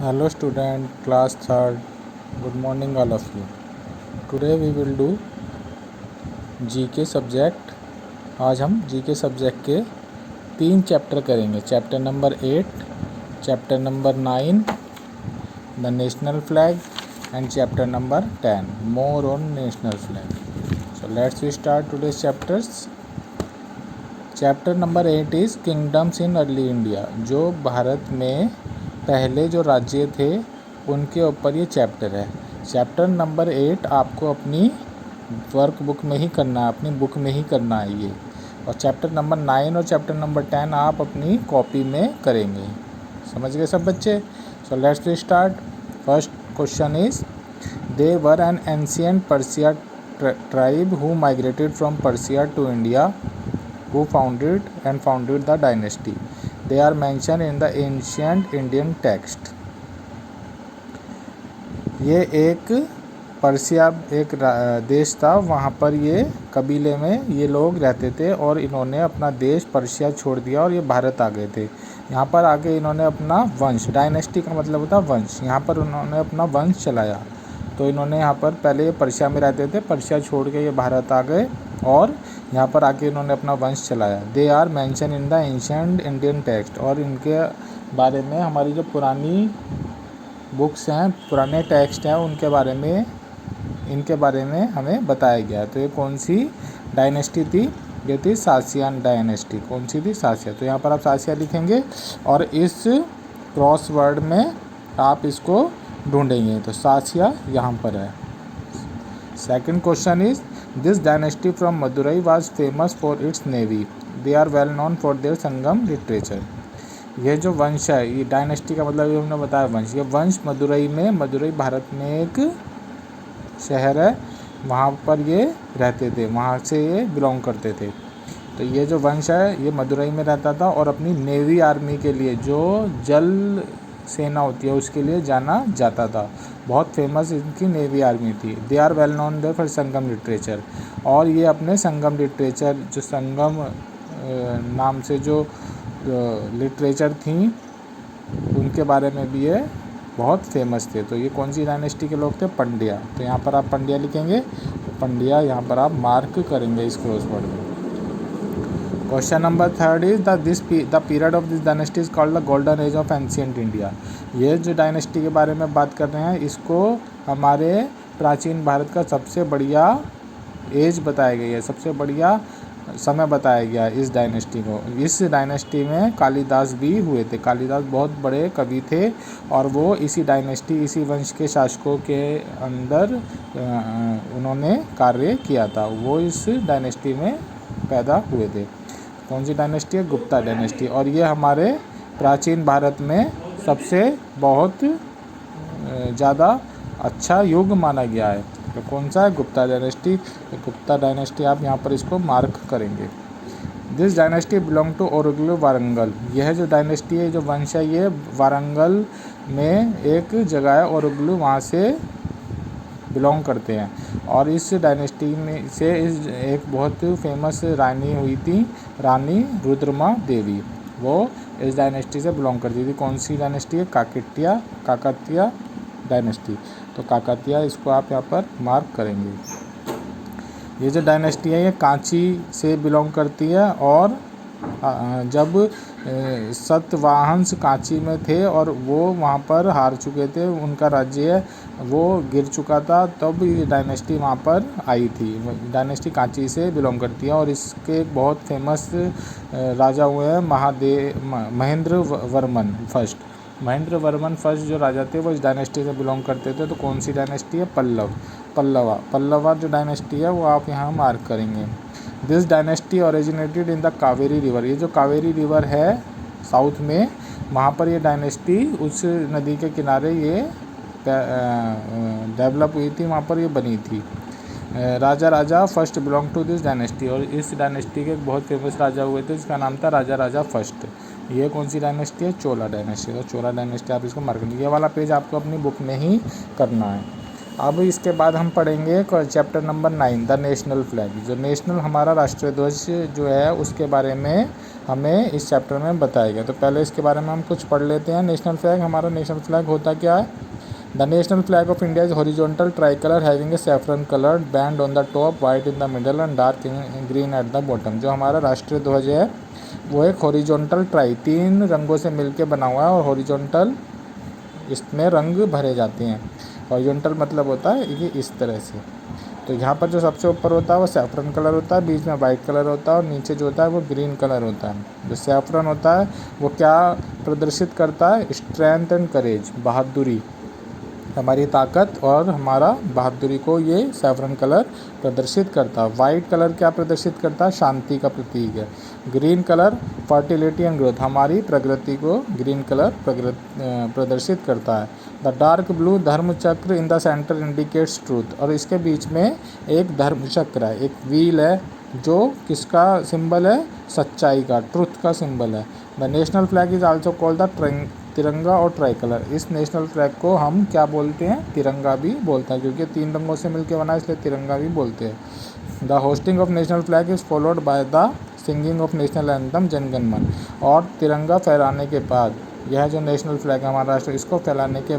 Hello student, class third. Good morning all of you. Today we will do GK subject. आज हम GK subject के 3 chapter करेंगे. Chapter number 8, chapter number 9 the national flag and chapter number 10 more on national flag. So let's we start today's chapters. Chapter number 8 is kingdoms in early India. जो भारत में पहले जो राज्य थे उनके ऊपर ये चैप्टर है. चैप्टर नंबर 8 आपको अपनी वर्क बुक में ही करना है, अपनी बुक में ही करना है ये. और चैप्टर नंबर 9 और चैप्टर नंबर 10 आप अपनी कॉपी में करेंगे. समझ गए सब बच्चे? So let's we start. First question is they were an ancient Persia tribe who migrated from Persia to India who founded the dynasty. They are mentioned in the ancient Indian text. ये एक Persia एक देश था. वहाँ पर ये कबीले में ये लोग रहते थे और इन्होंने अपना देश पर्सिया छोड़ दिया और ये भारत आ गए थे. यहाँ पर आके इन्होंने अपना वंश, डायनेस्टी का मतलब होता है वंश, यहाँ पर उन्होंने अपना वंश चलाया. तो इन्होंने यहाँ पर पहले ये पर्सिया में रहते थे, पर्सिया छोड़ के ये भारत आ गए और यहाँ पर आके इन्होंने अपना वंश चलाया. They are mention in the ancient Indian text. और इनके बारे में हमारी जो पुरानी बुक्स हैं, पुराने टेक्स्ट हैं, इनके बारे में हमें बताया गया. तो ये कौन सी डायनेस्टी थी? ये थी सासियान डायनेस्टी. कौन सी थी? सासिया. तो यहाँ पर आप सासिया लिखेंगे और इस क्रॉस वर्ड में आप इसको ढूंढेंगे. तो सासिया यहाँ पर है. Second question is this dynasty from Madurai was famous for its navy. They are well known for their Sangam literature. ये जो वंश है, ये डायनेस्टी का मतलब ये हमने बताया वंश. ये वंश मदुरई भारत में एक शहर है, वहाँ पर ये रहते थे, वहाँ से ये बिलोंग करते थे. तो ये जो वंश है ये मदुरई में रहता था और अपनी नेवी आर्मी के लिए, जो जल सेना होती है, उसके लिए जाना जाता था. बहुत फेमस इनकी नेवी आर्मी थी. They are well known their for Sangam literature. और ये अपने संगम लिटरेचर, जो संगम नाम से जो लिटरेचर थी, उनके बारे में भी ये बहुत फेमस थे. तो ये कौन सी डायनेस्टी के लोग थे? पंड्या. तो यहाँ पर आप पंड्या लिखेंगे. पंड्या यहाँ पर आप मार्क करेंगे इस क्रॉस वर्ड में. Question number 3 is the period of this dynasty is called the golden age of ancient India. ये जो डायनेस्टी के बारे में बात कर रहे हैं, इसको हमारे प्राचीन भारत का सबसे बढ़िया एज बताया गया है, सबसे बढ़िया समय बताया गया है इस डायनेस्टी को. इस डायनेस्टी में कालिदास भी हुए थे. कालिदास बहुत बड़े कवि थे और वो इसी डायनेस्टी, इसी वंश के शासकों के अंदर उन्होंने कार्य किया था. वो इस डायनेस्टी में पैदा हुए थे. कौन सी डायनेस्टी है? गुप्ता डायनेस्टी. और ये हमारे प्राचीन भारत में सबसे बहुत ज़्यादा अच्छा युग माना गया है. तो कौन सा है? गुप्ता डायनेस्टी. गुप्ता डायनेस्टी आप यहाँ पर इसको मार्क करेंगे. This dynasty belong to Orugallu Warangal. यह जो डायनेस्टी है, जो वंश है, ये वारंगल में एक जगह है, ओरगुल, वहाँ से बिलोंग करते हैं. और इस डायनेस्टी में से एक बहुत फेमस रानी हुई थी, रानी रुद्रमा देवी. वो इस डायनेस्टी से बिलोंग करती थी. कौन सी डायनेस्टी है? काकतीय डायनेस्टी. तो काकतीय, इसको आप यहाँ पर मार्क करेंगे. ये जो डायनेस्टी है ये कांची से बिलोंग करती है. और जब सतवाहंस कांची में थे और वो वहाँ पर हार चुके थे, उनका राज्य वो गिर चुका था, तब ये डायनेस्टी वहाँ पर आई थी. डायनेस्टी कांची से बिलोंग करती है और इसके एक बहुत फेमस राजा हुए हैं महेंद्र वर्मन फर्स्ट. महेंद्र वर्मन फर्स्ट जो राजा थे वो इस डायनेस्टी से बिलोंग करते थे. तो कौन सी डायनेस्टी है? पल्लवा जो डायनेस्टी है वो आप यहाँ मार्क करेंगे. This dynasty originated in the Kaveri river. ये जो कावेरी रिवर है साउथ में, वहाँ पर ये डायनेस्टी उस नदी के किनारे ये डेवलप हुई थी, वहाँ पर ये बनी थी. राजा first belong to this dynasty. और इस डायनेस्टी के एक बहुत फेमस राजा हुए थे, जिसका नाम था राजा फर्स्ट. ये कौन सी डायनेस्टी है? चोला डायनेस्टी. तो चोला डायनेस्टी आप इसको मार्क करेंगे. ये वाला पेज आपको अपनी बुक में ही करना है. अब इसके बाद हम पढ़ेंगे chapter number 9 the national flag. जो नेशनल हमारा राष्ट्रीय ध्वज जो है उसके बारे में हमें इस चैप्टर में बताया गया। तो पहले इसके बारे में हम कुछ पढ़ लेते हैं। नेशनल फ्लैग, हमारा नेशनल फ्लैग होता क्या है? The national flag of India is horizontal try colour having a saffron coloured band on the top, white in the middle and dark green at the bottom. जो हमारा राष्ट्रीय ध्वज है वो एक हॉरिजॉन्टल ट्राई, 3 रंगों से मिलके बना हुआ है और हॉरिजॉन्टल इसमें रंग भरे जाते हैं। हॉरिजॉन्टल मतलब होता है कि इस तरह से। तो यहाँ पर जो सबसे ऊपर होता है वो सैफरन कलर होता है, बीच में वाइट कलर होता है और नीचे जो होता है वो ग्रीन कलर होता है। जो सैफरन होता है वो क्या प्रदर्शित करता है? स्ट्रेंथ एंड करेज, बहादुरी, हमारी ताकत और हमारा बहादुरी को ये सैफरन कलर प्रदर्शित करता है। वाइट कलर क्या प्रदर्शित करता है? शांति का प्रतीक है। Green colour fertility and growth, हमारी प्रगति को ग्रीन कलर प्रदर्शित करता है। द डार्क ब्लू धर्म चक्र in the centre indicates truth, और इसके बीच में एक धर्म चक्र है, एक व्हील है जो किसका सिंबल है? सच्चाई का, ट्रुथ का सिंबल है। The national flag is also called the तिरंगा और ट्राई कलर। इस नेशनल फ्लैग को हम क्या बोलते हैं? तिरंगा भी बोलते हैं, क्योंकि 3 रंगों से मिलकर बना है इसलिए तिरंगा भी बोलते हैं। The hosting of national flag is followed by the singing of national anthem Jana Gana मन। और तिरंगा फहराने के बाद, यह जो नेशनल फ्लैग है हमारा राष्ट्र, इसको फहराने के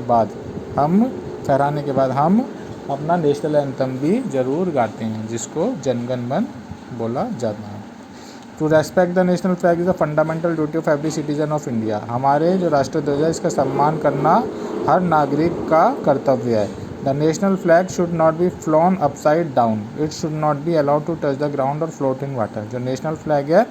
बाद हम अपना नेशनल एंथम भी ज़रूर गाते हैं, जिसको जन गण मन बोला जाता है। To respect the national flag is a fundamental duty of every citizen of India. हमारे जो राष्ट्रीय ध्वज है इसका सम्मान करना हर नागरिक का कर्तव्य है। The national flag should not be flown upside down, it should not be allowed to touch the ground और फ्लोट इन वाटर। जो नेशनल फ्लैग है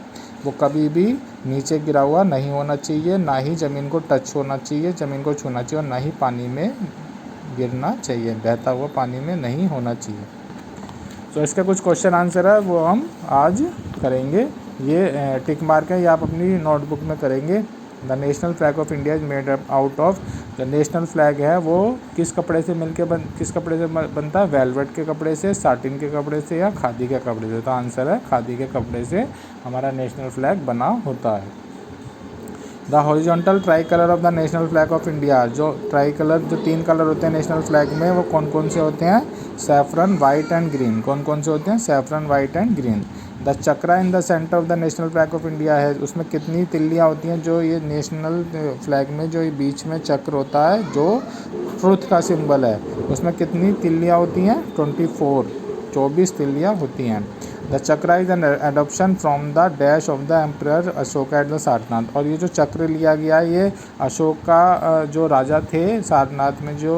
वो कभी भी नीचे गिरा हुआ नहीं होना चाहिए, ना ही ज़मीन को टच होना चाहिए, ज़मीन को छूना चाहिए, और ना ही पानी में गिरना चाहिए, बहता हुआ पानी में नहीं होना चाहिए। तो इसका कुछ क्वेश्चन आंसर है वो हम आज करेंगे। ये टिक मार्क है, ये आप अपनी नोटबुक में करेंगे। The national flag of India is made out of, जो नेशनल फ्लैग है वो किस कपड़े से किस कपड़े से बनता है? वेलवेट के कपड़े से, साटिन के कपड़े से, या खादी के कपड़े से? तो आंसर है खादी के कपड़े से हमारा नेशनल फ्लैग बना होता है। The horizontal try colour of the national flag of India, जो ट्राई कलर, जो 3 कलर होते हैं नेशनल फ्लैग में, वो कौन कौन से होते हैं? Saffron, white and green. कौन कौन से होते हैं? Saffron, white and green. The chakra in the centre of the national flag of India है, उसमें कितनी तिल्लियाँ होती हैं? जो ये नेशनल फ्लैग में जो ये बीच में चक्र होता है जो ट्रुथ का सिंबल है, उसमें कितनी तिल्लियाँ होती हैं? 24 तिल्लियाँ होती हैं। The chakra is an adoption from the dash of the emperor Ashoka at the Sarnath. और ये जो चक्र लिया गया है ये अशोका जो राजा थे सारनाथ में जो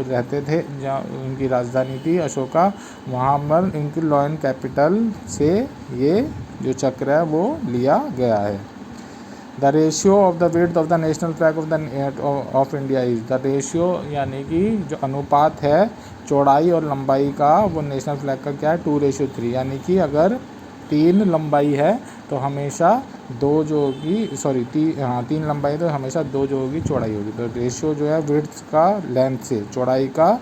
रहते थे, जहाँ उनकी राजधानी थी अशोका, वहाँ पर इनकी लॉयन कैपिटल से ये जो चक्र है वो लिया गया है। The ratio of the width of the national flag of India is, the ratio यानी कि जो अनुपात है चौड़ाई और लंबाई का, वो नेशनल फ्लैग का क्या है? 2:3। यानी कि अगर 3 लंबाई है तो हमेशा 2 जो होगी, 3 लंबाई तो हमेशा 2 जो होगी चौड़ाई होगी। तो रेशियो जो है विड्थ का लेंथ से, चौड़ाई का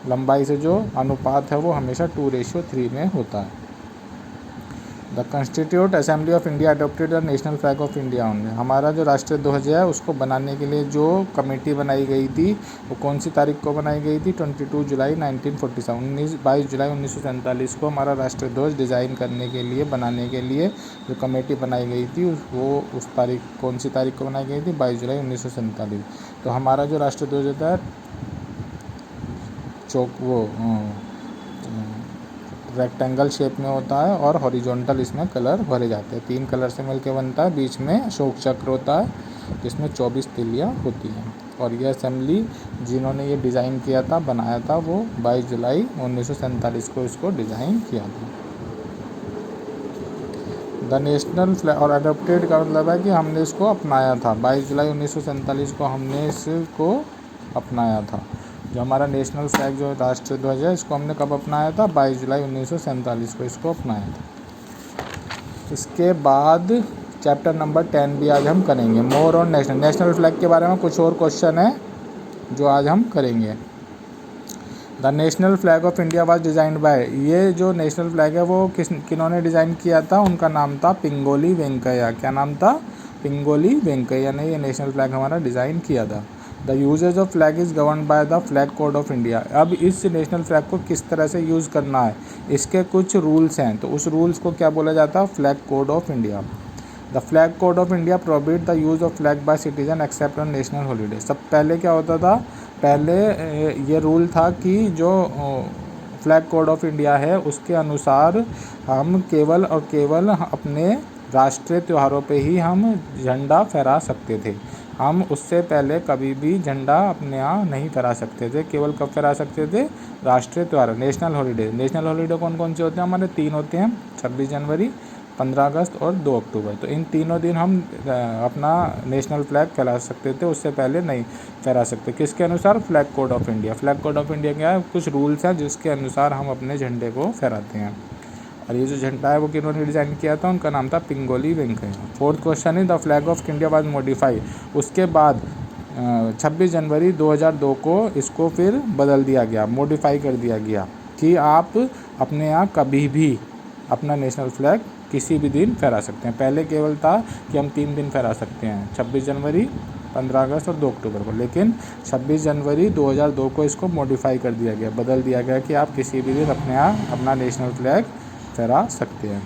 लंबाई से जो अनुपात है वो हमेशा 2:3 में होता है। The constitute assembly of India adopted the national flag of India only. हमारा जो राष्ट्रीय ध्वज है उसको बनाने के लिए जो कमेटी बनाई गई थी वो कौन सी तारीख को बनाई गई थी? 22 जुलाई 1947। 22 जुलाई 1947 को हमारा राष्ट्रीय ध्वज डिज़ाइन करने के लिए, बनाने के लिए जो कमेटी बनाई गई थी वो उस तारीख, कौन सी तारीख को बनाई गई थी? 22 जुलाई 1947। तो हमारा जो राष्ट्रीय ध्वज होता है रेक्टेंगल शेप में होता है और हॉरिजॉन्टल इसमें कलर भरे जाते हैं। 3 कलर से मिलकर बनता है, बीच में अशोक चक्र होता है जिसमें 24 तिल्लियाँ होती हैं। और यह असेंबली जिन्होंने ये डिज़ाइन किया था, बनाया था, वो 22 जुलाई 1947 को इसको डिज़ाइन किया था। द नेशनल फ्लैग और अडोप्टेड का मतलब है कि हमने इसको अपनाया था। 22 जुलाई 1947 को हमने इसको अपनाया था। जो हमारा नेशनल फ्लैग जो राष्ट्रीय ध्वज है इसको हमने कब अपनाया था? 22 जुलाई 1947 को इसको अपनाया था। इसके बाद चैप्टर नंबर 10 भी आज हम करेंगे। मोर ऑन नेशनल फ्लैग के बारे में कुछ और क्वेश्चन है जो आज हम करेंगे। The national flag of India was designed by, ये जो नेशनल फ्लैग है वो किन्होंने डिज़ाइन किया था? उनका नाम था पिंगोली वेंकैया। क्या नाम था? पिंगोली वेंकैया ने ये नेशनल फ्लैग हमारा डिज़ाइन किया था। The uses of flag is govern by the flag code of India. अब इस नेशनल फ्लैग को किस तरह से यूज़ करना है, इसके कुछ रूल्स हैं, तो उस रूल्स को क्या बोला जाता है, flag code of India. The flag code of India prohibit the use of flag by citizen except on national holiday. सब पहले क्या होता था, पहले ये रूल था कि जो फ्लैग कोड ऑफ इंडिया है उसके अनुसार हम केवल और केवल अपने राष्ट्रीय त्योहारों पे ही हम झंडा फहरा सकते थे। हम उससे पहले कभी भी झंडा अपने यहाँ नहीं फहरा सकते थे। केवल कब फहरा सकते थे, राष्ट्रीय त्यौहार, नेशनल हॉलीडे। नेशनल हॉलीडे कौन कौन से होते हैं, हमारे 3 होते हैं, 26 जनवरी, 15 अगस्त और 2 अक्टूबर। तो इन तीनों दिन हम अपना नेशनल फ्लैग फहरा सकते थे, उससे पहले नहीं फहरा सकते। किसके अनुसार, flag code of India. Flag code of India क्या है, कुछ रूल्स हैं जिसके अनुसार हम अपने झंडे को फहराते हैं। और ये जो झंडा है वो किन्होंने डिज़ाइन किया था, उनका नाम था पिंगोली वेंकैया। फोर्थ क्वेश्चन है the flag of India was modified. उसके बाद 26 जनवरी 2002 को इसको फिर बदल दिया गया, मॉडिफाई कर दिया गया कि आप अपने यहाँ कभी भी अपना नेशनल फ्लैग किसी भी दिन फहरा सकते हैं। पहले केवल था कि हम 3 दिन फहरा सकते हैं, 26 जनवरी, 15 अगस्त और 2 अक्टूबर को, लेकिन 26 जनवरी 2002 को इसको मॉडिफाई कर दिया गया, बदल दिया गया कि आप किसी भी दिन अपने यहाँ अपना नेशनल फ्लैग फहरा सकते हैं।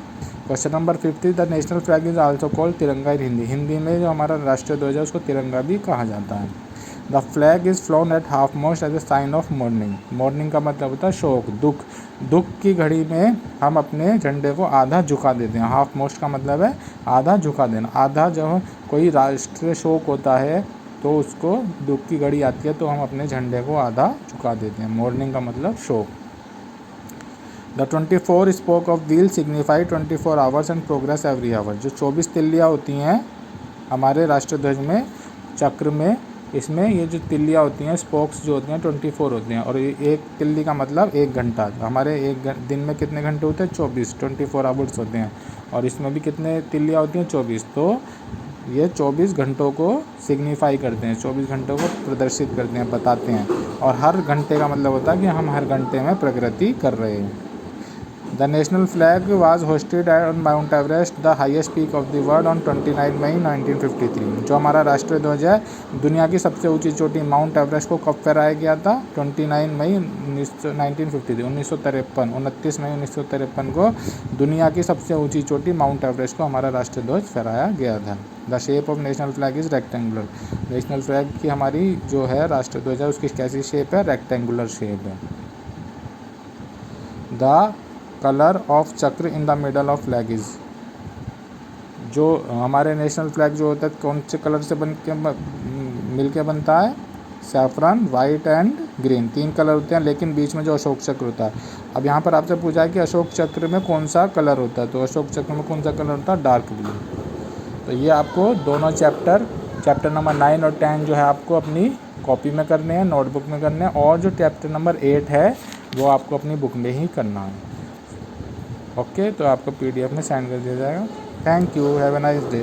Question number 50, the national flag is also called तिरंगा इन हिंदी। हिंदी में जो हमारा राष्ट्रीय ध्वज है उसको तिरंगा भी कहा जाता है। The flag is flown at half mast as a sign of mourning. Mourning का मतलब होता है शोक, दुख। दुख की घड़ी में हम अपने झंडे को आधा झुका देते हैं। हाफ मोस्ट का मतलब है आधा झुका देना। आधा जब कोई राष्ट्रीय शोक होता है तो उसको दुख की घड़ी आती है तो हम अपने झंडे को आधा झुका देते हैं। मॉर्निंग का मतलब शोक। The 24 spoke of wheel signify 24 hours and progress every hour. जो 24 तिल्लियाँ होती हैं हमारे राष्ट्रीय ध्वज में, चक्र में, इसमें ये जो तिल्लियाँ होती हैं, स्पोक्स जो होते हैं 24 होते हैं। और एक तिल्ली का मतलब 1 घंटा। हमारे एक दिन में कितने घंटे होते हैं, 24 आवर्स होते हैं। और इसमें भी कितने तिल्लियाँ होती हैं, 24। तो ये 24 घंटों को सिग्निफाई करते हैं, 24 घंटों को प्रदर्शित करते हैं, बताते हैं। और हर घंटे का मतलब होता है कि हम हर घंटे में प्रगति कर रहे हैं। The national flag was hosted on mount Everest, the highest peak of the world, on 29 मई 1953। जो हमारा राष्ट्रीय ध्वज है, दुनिया की सबसे ऊंची चोटी माउंट एवरेस्ट को कब फहराया गया था, 29 मई 1953, 29 मई 1953 को दुनिया की सबसे ऊंची चोटी माउंट एवरेस्ट को हमारा राष्ट्रीय ध्वज फहराया गया था। The shape of national flag is rectangular. National flag की हमारी जो है राष्ट्रीय ध्वज है उसकी कैसी शेप है, रेक्टेंगुलर शेप है। द कलर ऑफ चक्र in the middle of flag is. जो हमारे नेशनल फ्लैग जो होता है कौन से कलर से मिल के बनता है, saffron, white and green, 3 colour होते हैं, लेकिन बीच में जो अशोक चक्र होता है। अब यहाँ पर आपसे पूछा है कि अशोक चक्र में कौन सा कलर होता है, तो अशोक चक्र में कौन सा कलर होता है, डार्क ब्लू। तो ये आपको दोनों चैप्टर नंबर 9 और 10 जो है आपको अपनी कॉपी में करने हैं, नोटबुक में करने हैं, और जो चैप्टर नंबर 8 है वो आपको अपनी बुक में ही करना है। ओके, तो आपको PDF में सेंड कर दिया जाएगा। Thank you, have a nice day.